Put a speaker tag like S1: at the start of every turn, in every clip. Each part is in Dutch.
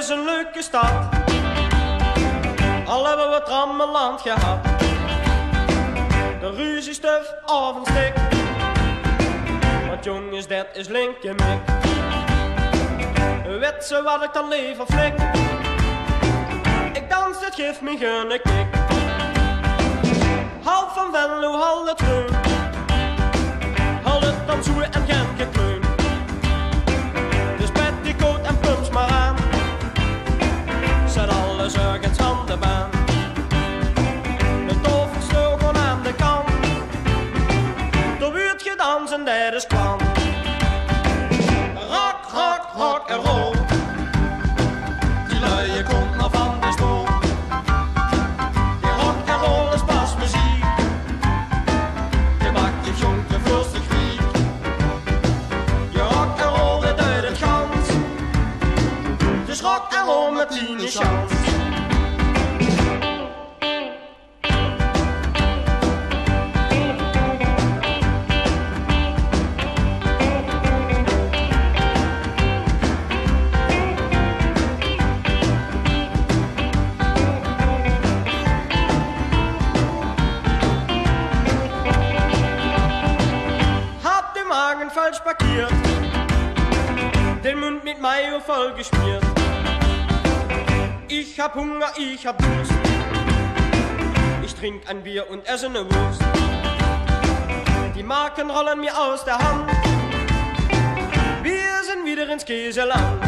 S1: is een leuke stad, al hebben we trammeland gehad. De ruziestuf of een stik, want jongens, dat is linker mik. Weet ze wat ik dan liever flik? Ik dans, het geeft me geen kick. Half van Venlo, hal het leun, hal het dan zoe en geen gekleun. Dus petticoat en pumps maar aan, zet alle zorgens aan de baan. De toffel sloeg gewoon aan de kant, er wordt gedanst en dat is kwam. Rock, rock, rock en roll, die luie komt nog van de stoel. Die rock en roll is pas muziek, je maakt je jongen vlustig wiek. Je rock en roll dit uit het gans, dus rock en roll met 10 chance. Falsch parkiert, den Mund mit Mayo voll geschmiert. Ich hab Hunger, ich hab Durst, ich trink ein Bier und esse ne Wurst. Die Marken rollen mir aus der Hand, wir sind wieder ins Käseland.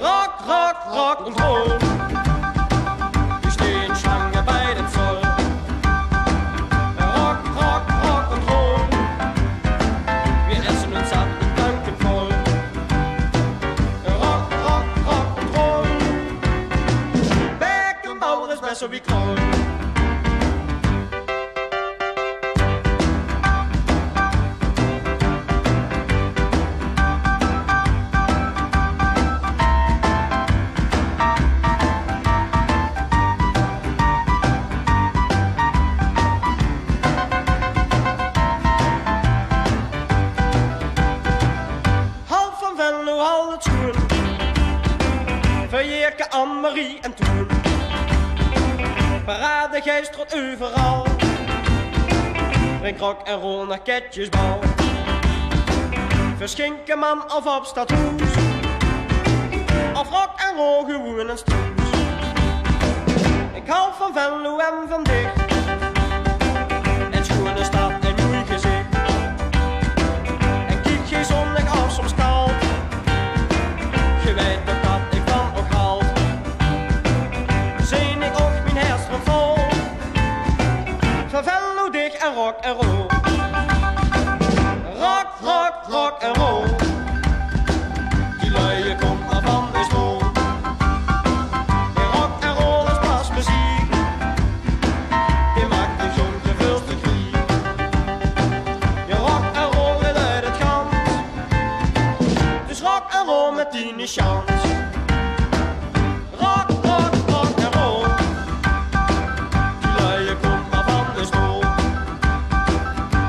S1: Rock, rock, rock und roll, wir stehen Schlange bei dem Zoll. Rock, rock, rock und roll, wir essen uns satt und danken voll. Rock, rock, rock und roll, Beckenbauer ist besser wie Kroll. Verjeerke, Anne-Marie en Toen, parade, geest, trot overal. Breng rock en roll naar Ketjesbal, verschinken man of op stadhoes, of rock en roll gewoon en stoes. Ik hou van Venlo en van dicht, en schone stad en mooi gezicht. En kiek geen zonnig af, soms koud, je weet toch dat ik van ook haal. Zin ik ook mijn hersen vol, van Venlo dicht en rock en roll. Rock, rock, rock en roll, die luie komt maar van de stoel. Die rock en roll is pas muziek, die maakt de jongen veel te griek. Je rock en roll is uit het gans, dus rock en roll met 10 chance. Rock, rock, rock en roll, die luie komt maar van de stoel.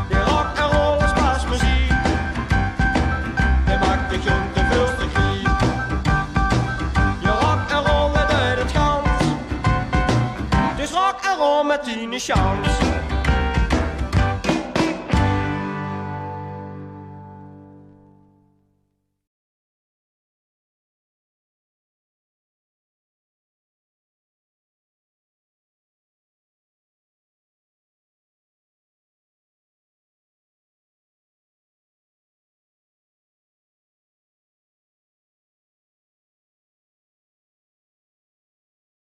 S1: Die rock en roll is pas muziek, die maakt de jongen veel te griek. Je rock en roll is uit het gans, dus rock en roll met 10 chance.